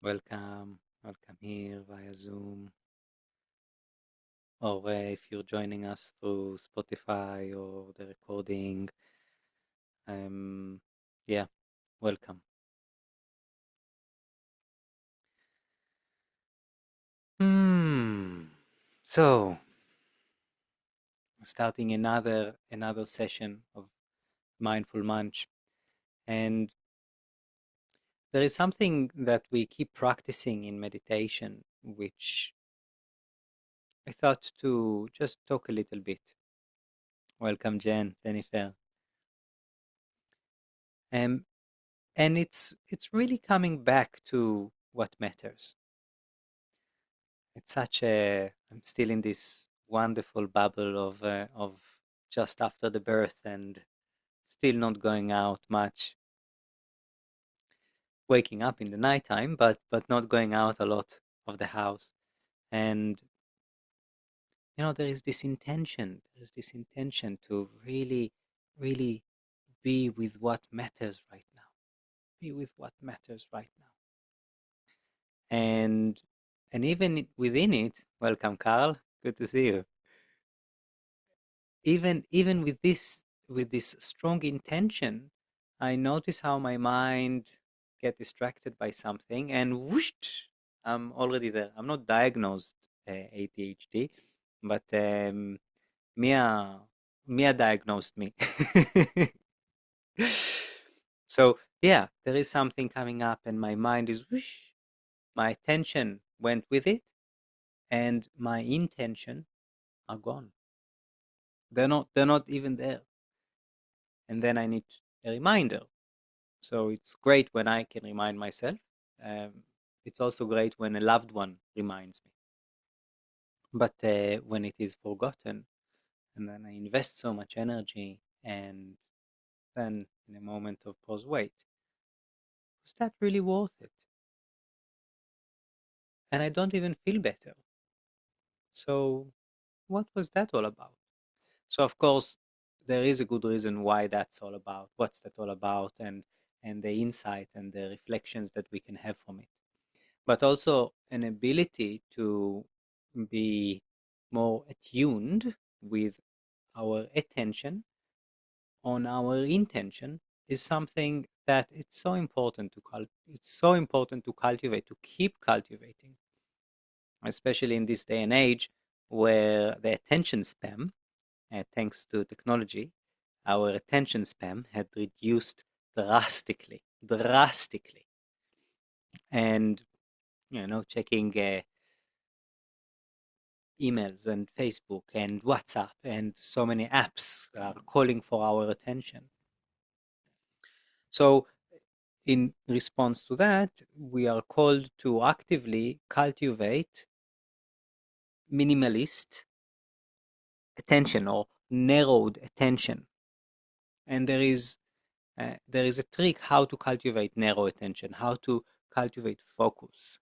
Welcome here via Zoom, or if you're joining us through Spotify or the recording, um, yeah, welcome. So, starting another session of Mindful Munch, and there is something that we keep practicing in meditation, which I thought to just talk a little bit. Welcome, Jennifer. Um, and it's really coming back to what matters. It's such a I'm still in this wonderful bubble of just after the birth and still not going out much, waking up in the nighttime, but not going out a lot of the house. And there's this intention to really be with what matters right now, be with what matters right now. and and even within it, welcome, Carl, good to see you. Even with this strong intention, I notice how my mind get distracted by something, and whoosh, I'm already there. I'm not diagnosed ADHD, but Mia Mia diagnosed me. So yeah, there is something coming up and my mind is whoosh. My attention went with it, and my intention are gone. They're not even there. And then I need a reminder. So it's great when I can remind myself. Um, it's also great when a loved one reminds me. But when it is forgotten, and then I invest so much energy, and then in a moment of pause, wait, was that really worth it? And I don't even feel better. So what was that all about? So of course, there is a good reason why that's all about. What's that all about, and the insight and the reflections that we can have from it. But also an ability to be more attuned with our attention on our intention is something that it's so important to cultivate, to keep cultivating, especially in this day and age where the attention span, thanks to technology, our attention span had reduced drastically. And checking emails and Facebook and WhatsApp and so many apps are calling for our attention. So in response to that, we are called to actively cultivate minimalist attention or narrowed attention. And there is a trick how to cultivate narrow attention, how to cultivate focus.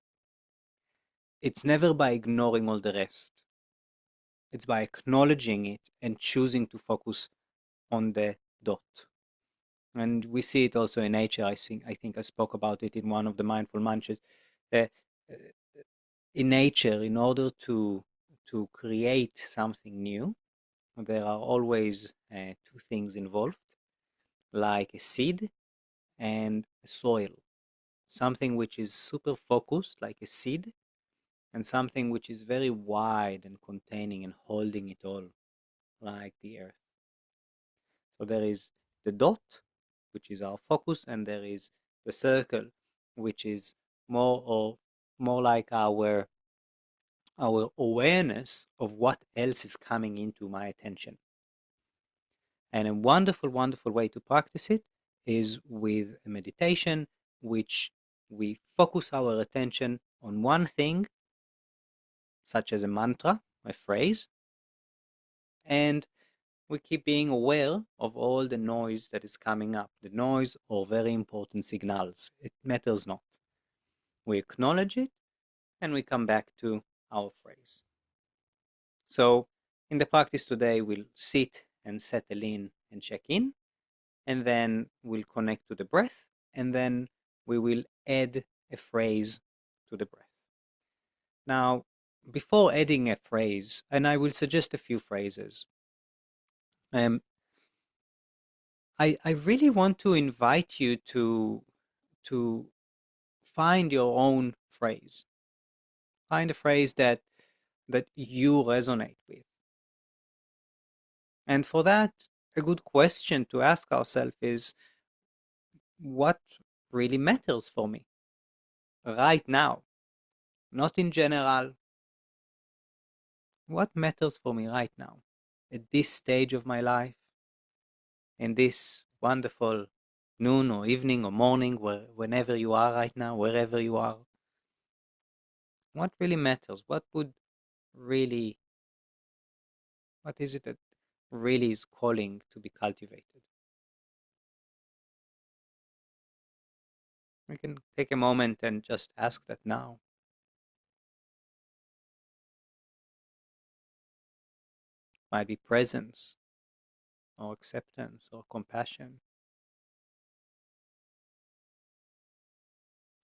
It's never by ignoring all the rest. It's by acknowledging it and choosing to focus on the dot. And we see it also in nature. I think I spoke about it in one of the mindful munches. Uh, in nature, in order to create something new, there are always two things involved, like a seed and soil. Something which is super focused, like a seed, and something which is very wide and containing and holding it all, like the earth. So there is the dot, which is our focus, and there is the circle, which is more or more like our awareness of what else is coming into my attention. And a wonderful way to practice it is with a meditation, which we focus our attention on one thing, such as a mantra, a phrase, and we keep being aware of all the noise that is coming up, the noise or very important signals. It matters not. We acknowledge it and we come back to our phrase. So, in the practice today, we'll sit and settle in and check in, and then we'll connect to the breath, and then we will add a phrase to the breath. Now, before adding a phrase, and I will suggest a few phrases, um, I really want to invite you to find your own phrase. Find a phrase that you resonate with. And for that, a good question to ask ourselves is, what really matters for me right now? Not in general. What matters for me right now? At this stage of my life, in this wonderful noon or evening or morning, whenever you are right now, wherever you are, what really matters? What is it that really is calling to be cultivated? We can take a moment and just ask that now. Might be presence or acceptance or compassion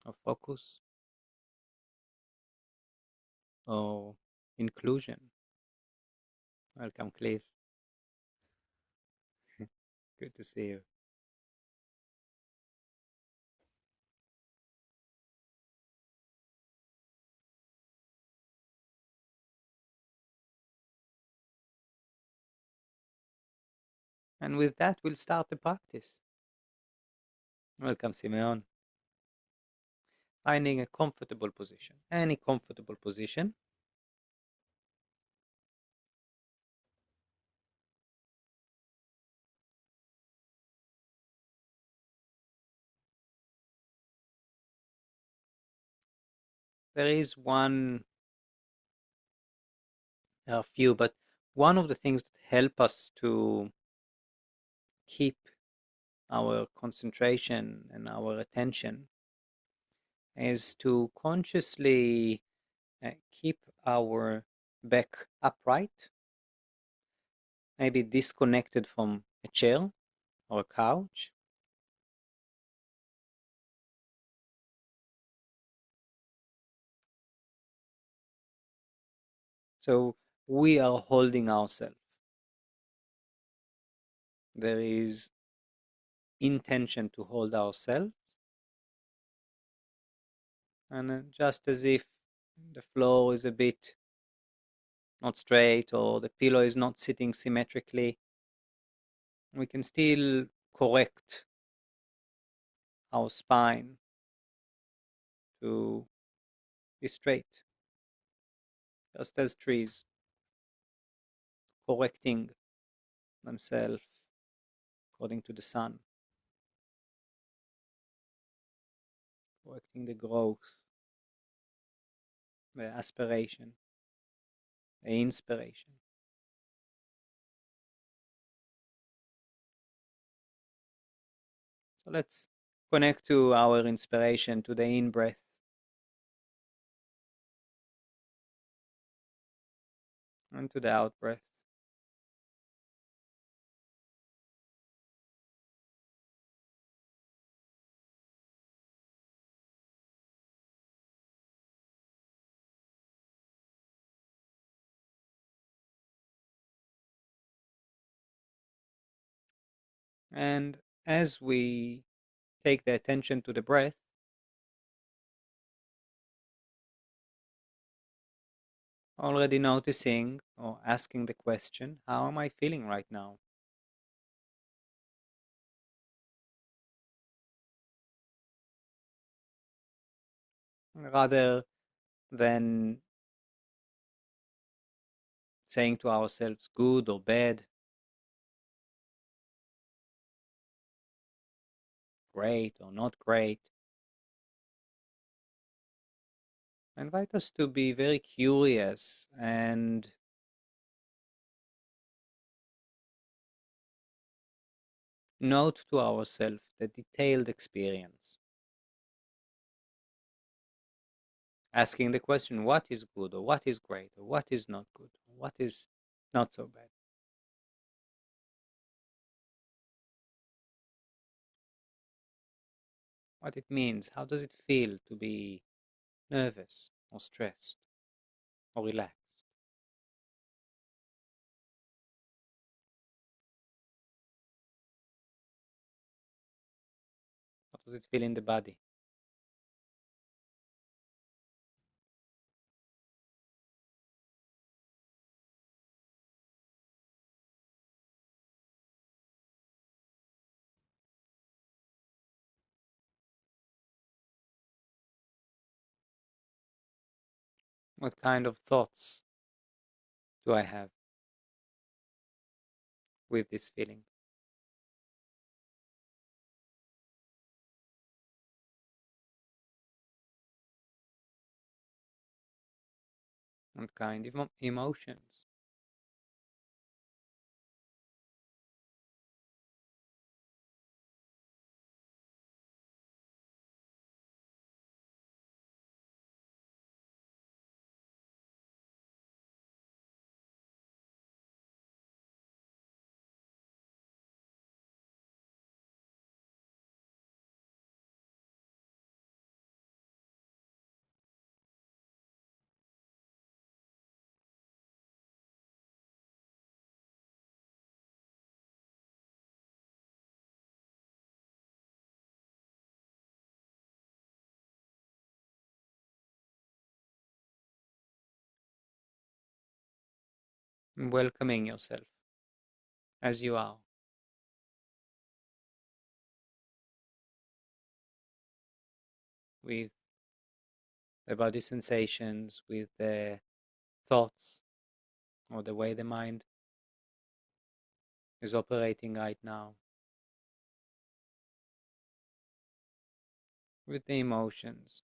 or focus or inclusion. Welcome, Cliff. Good to see you. And with that, we'll start the practice. Welcome, Simeon. Finding a comfortable position, any comfortable position. There is one, there are a few, but one of the things that help us to keep our concentration and our attention is to consciously keep our back upright, maybe disconnected from a chair or a couch. So we are holding ourselves. There is intention to hold ourselves, and just as if the floor is a bit not straight or the pillow is not sitting symmetrically, we can still correct our spine to be straight, just as trees correcting themselves according to the sun, correcting the growth, the aspiration, the inspiration. So let's connect to our inspiration, to the in breath, and to the out breath. And as we take the attention to the breath, already noticing or asking the question, how am I feeling right now? Rather than saying to ourselves good or bad, great or not great, I invite us to be very curious and note to ourselves the detailed experience. Asking the question, what is good or what is great or what is not good or what is not so bad? What it means, how does it feel to be nervous or stressed or relaxed? How does it feel in the body? What kind of thoughts do I have with this feeling? What kind of emotions? Welcoming yourself as you are, with the body sensations, with the thoughts, or the way the mind is operating right now, with the emotions.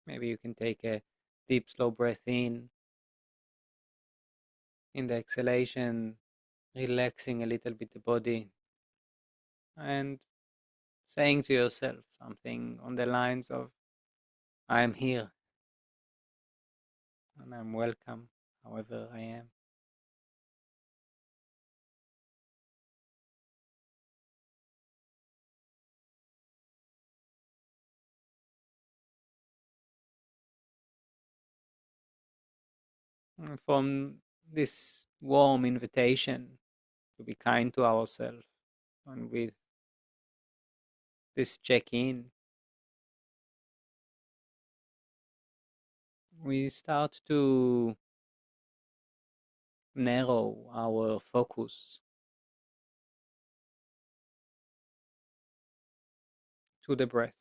Maybe you can take a deep, slow breath in the exhalation, relaxing a little bit the body, and saying to yourself something on the lines of, I am here and I'm welcome however I am. And from this warm invitation to be kind to ourselves, and with this check in, we start to narrow our focus to the breath,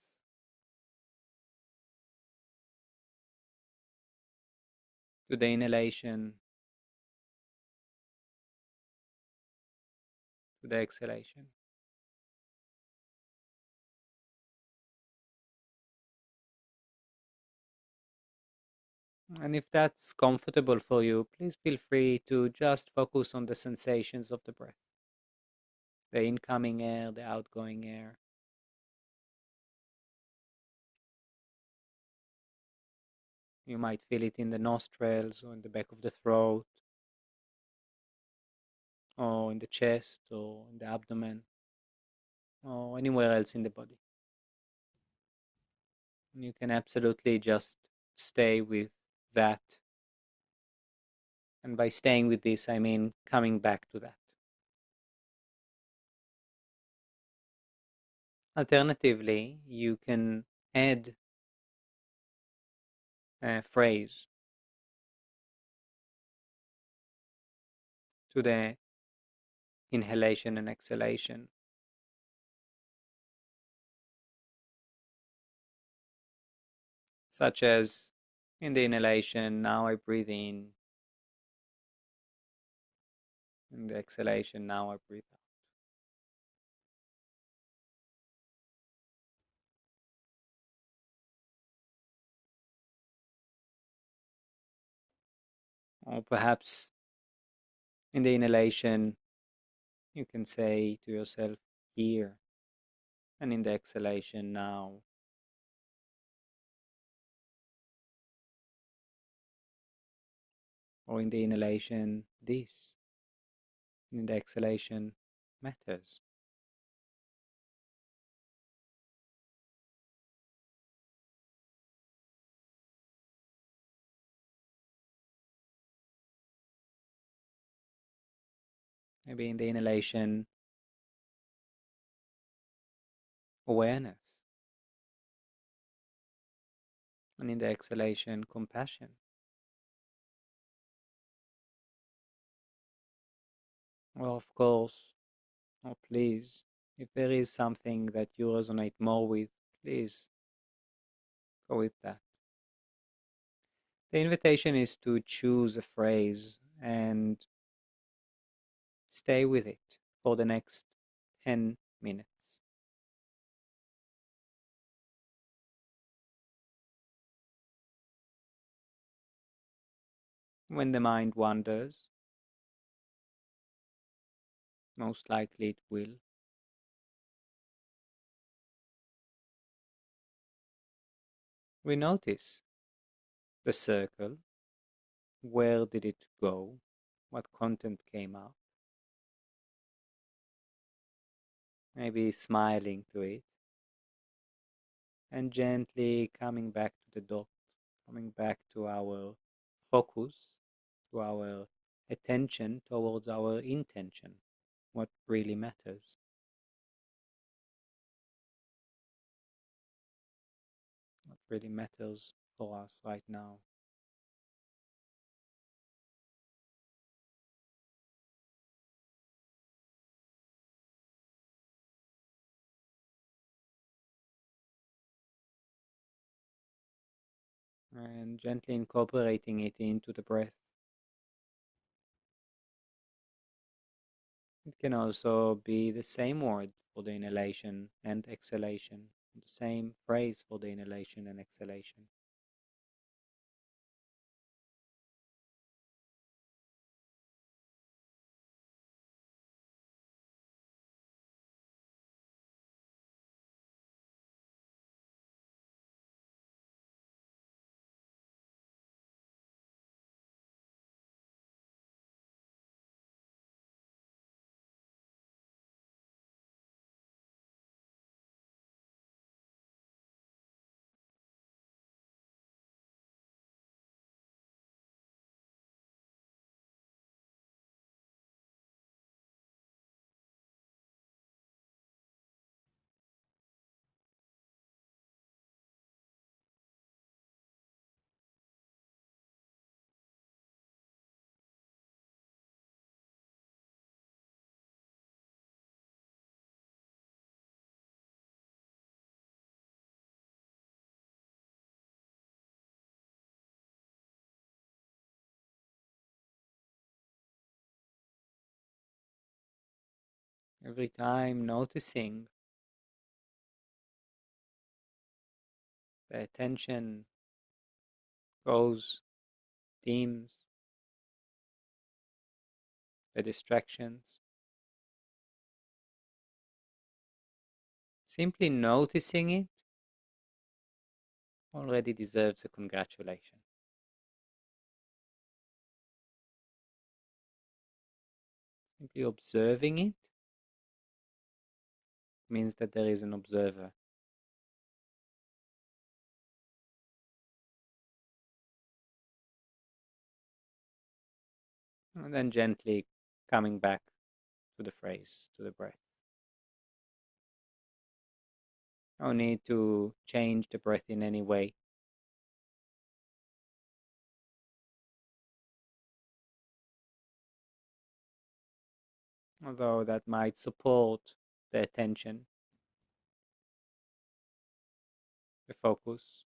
to the inhalation, to the exhalation. And if that's comfortable for you, please feel free to just focus on the sensations of the breath, the incoming air, the outgoing air. You might feel it in the nostrils or in the back of the throat or in the chest or in the abdomen or anywhere else in the body. And you can absolutely just stay with that. And by staying with this, I mean coming back to that. Alternatively, you can add a phrase to the inhalation and exhalation, such as in the inhalation, now I breathe in the exhalation, now I breathe out. Or perhaps in the inhalation, you can say to yourself, here, and in the exhalation, now. Or in the inhalation, this, and in the exhalation, matters. Maybe in the inhalation, awareness, and in the exhalation, compassion. Or of course, or please, if there is something that you resonate more with, please go with that. The invitation is to choose a phrase and stay with it for the next 10 minutes. When the mind wanders, most likely it will, we notice the circle. Where did it go? What content came up? Maybe smiling to it and gently coming back to the dot, coming back to our focus, to our attention towards our intention, what really matters. What really matters for us right now. And gently incorporating it into the breath. It can also be the same word for the inhalation and exhalation, the same phrase for the inhalation and exhalation. Every time noticing the attention goes, dims, the distractions. Simply noticing it already deserves a congratulation. Simply observing it means that there is an observer. And then gently coming back to the phrase, to the breath. No need to change the breath in any way. Although that might support the attention, the focus,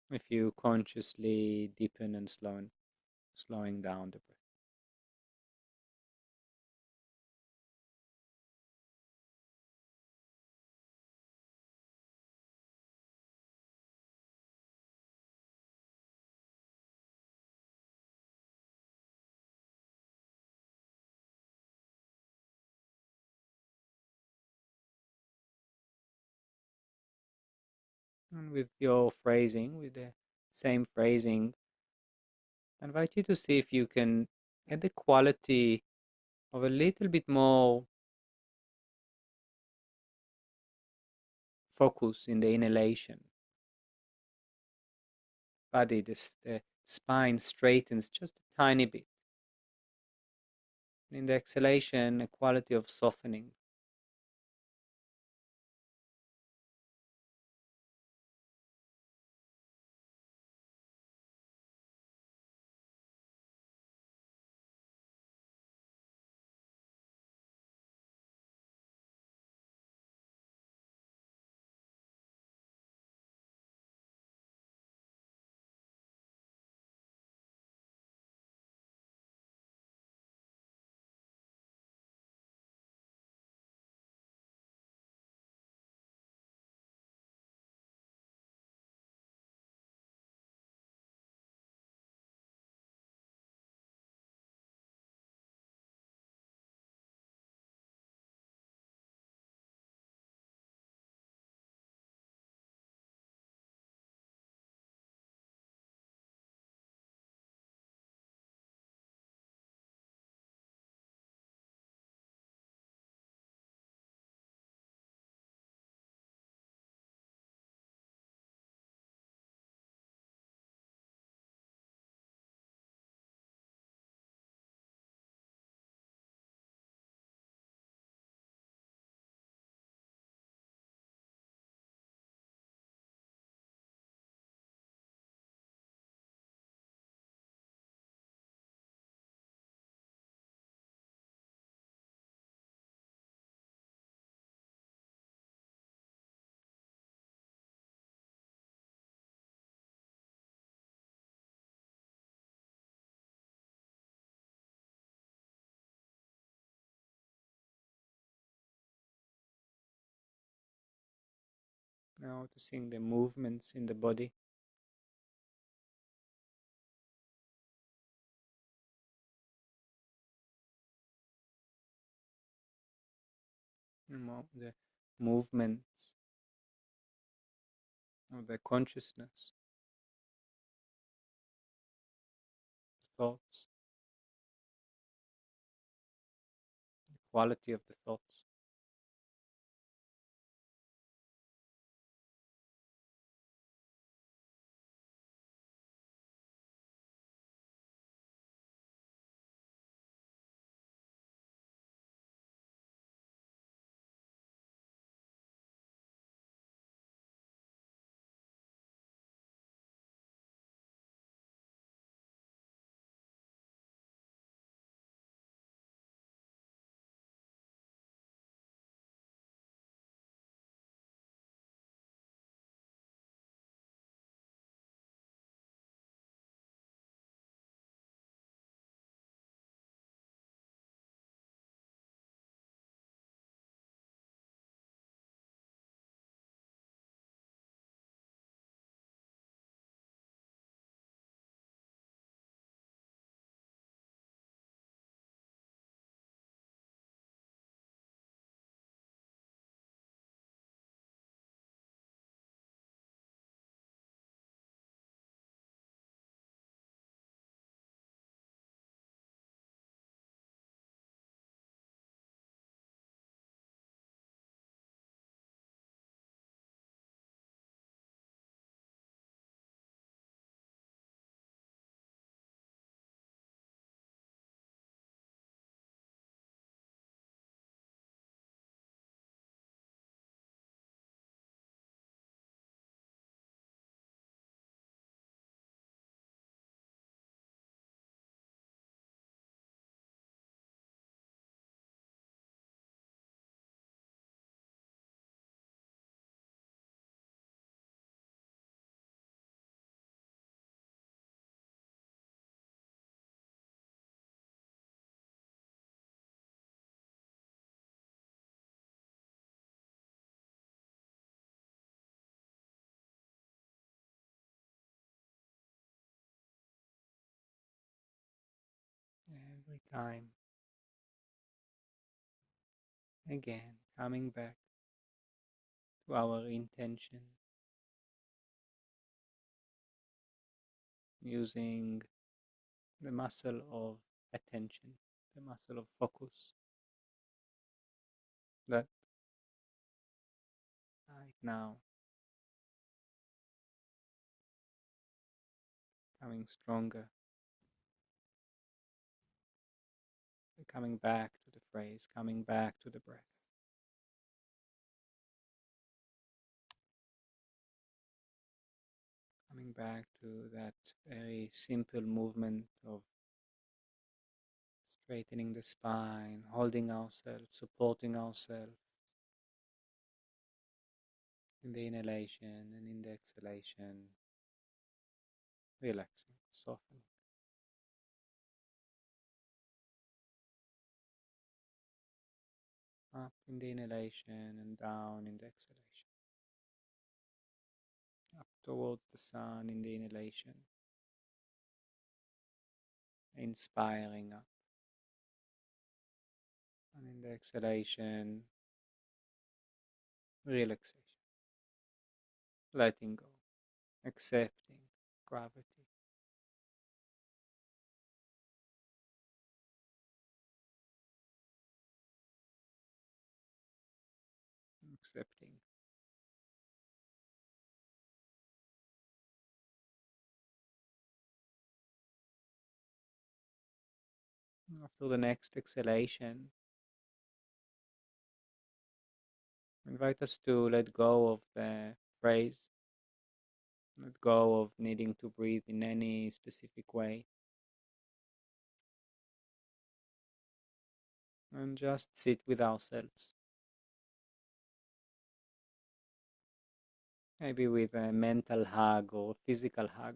if you consciously deepen and slowing down the breath. And with your phrasing, with the same phrasing, I invite you to see if you can add the quality of a little bit more focus in the inhalation. The spine straightens just a tiny bit. In the exhalation, a quality of softening. Noticing the movements in the body. The movements of the consciousness, thoughts, the quality of the thoughts. Every time, again, coming back to our intention, using the muscle of attention, the muscle of focus, that right now coming stronger, Coming back to the phrase, coming back to the breath. Coming back to that very simple movement of straightening the spine, holding ourselves, supporting ourselves in the inhalation and in the exhalation, relaxing, softening. Up in the inhalation and down in the exhalation. Up towards the sun in the inhalation, inspiring up. And in the exhalation, relaxation, letting go, accepting gravity. Accepting. After the next exhalation, invite us to let go of the phrase, let go of needing to breathe in any specific way, and just sit with ourselves. Maybe with a mental hug or physical hug.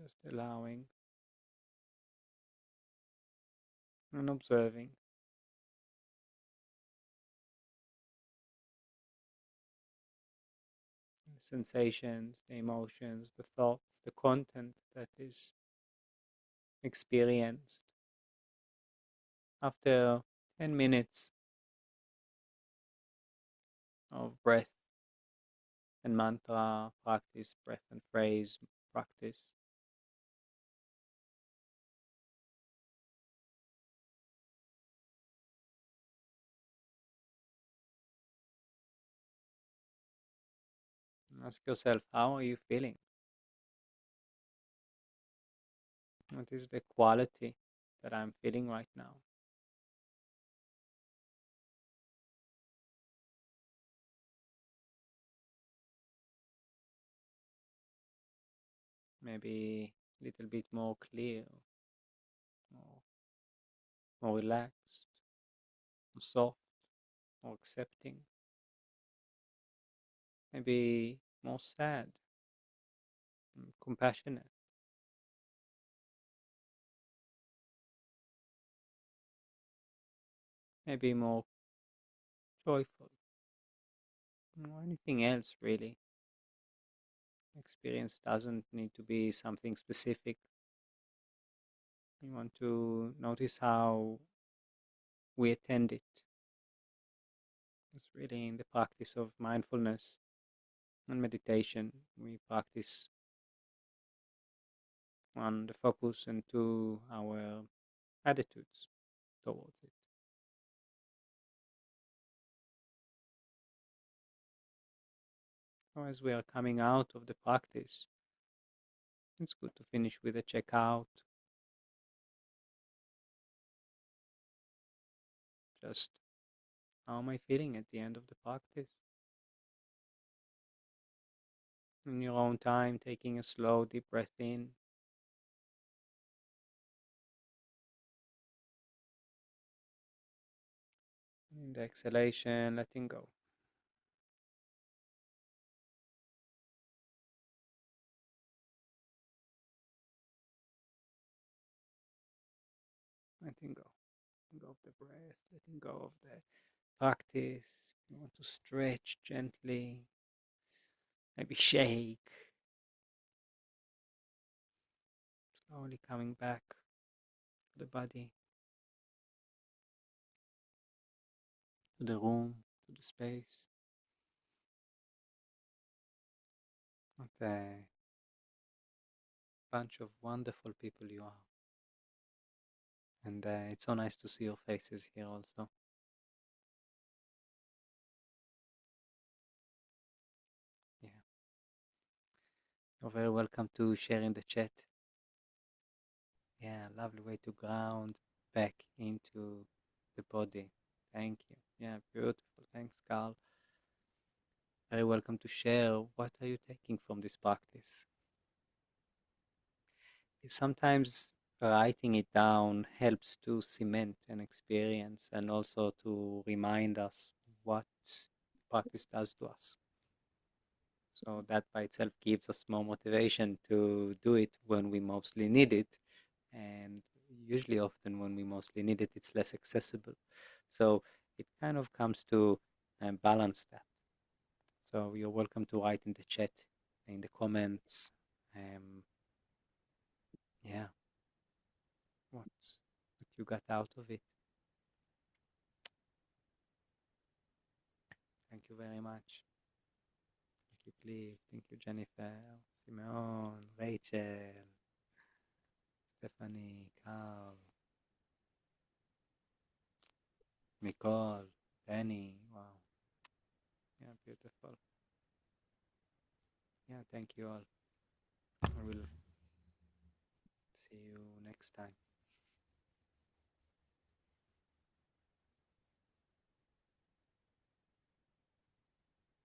Just allowing and observing the sensations, the emotions, the thoughts, the content that is experienced after 10 minutes of breath and mantra practice, breath and phrase practice. Ask yourself, how are you feeling? What is the quality that I'm feeling right now? Maybe a little bit more clear, more, more relaxed, more soft, more accepting. Maybe more sad, compassionate. Maybe more joyful, or anything else really. Experience doesn't need to be something specific. You want to notice how we attend it. It's really in the practice of mindfulness and meditation. We practice on the focus and to our attitudes towards it. So as we are coming out of the practice, it's good to finish with a checkout. Just how am I feeling at the end of the practice? In your own time, taking a slow, deep breath in. In the exhalation, letting go. Letting go. letting go of the breath, letting go of the practice. You want to stretch gently, maybe shake, slowly coming back to the body, to the room, to the space. What a bunch of wonderful people you are. And it's so nice to see your faces here also. Yeah. You're very welcome to share in the chat. Yeah, lovely way to ground back into the body. Thank you. Yeah, beautiful. Thanks, Carl. Very welcome to share. What are you taking from this practice? Sometimes writing it down helps to cement an experience and also to remind us what practice does to us. So that by itself gives us more motivation to do it when we mostly need it. And usually often when we mostly need it, it's less accessible. So it kind of comes to balance that. So you're welcome to write in the chat, in the comments. Yeah, what you got out of it. Thank you very much. Thank you, Cliff. Thank you, Jennifer, Simeon, Rachel, Stephanie, Carl, Nicole, Danny. Wow. Yeah, beautiful. Yeah, thank you all. I will see you next time.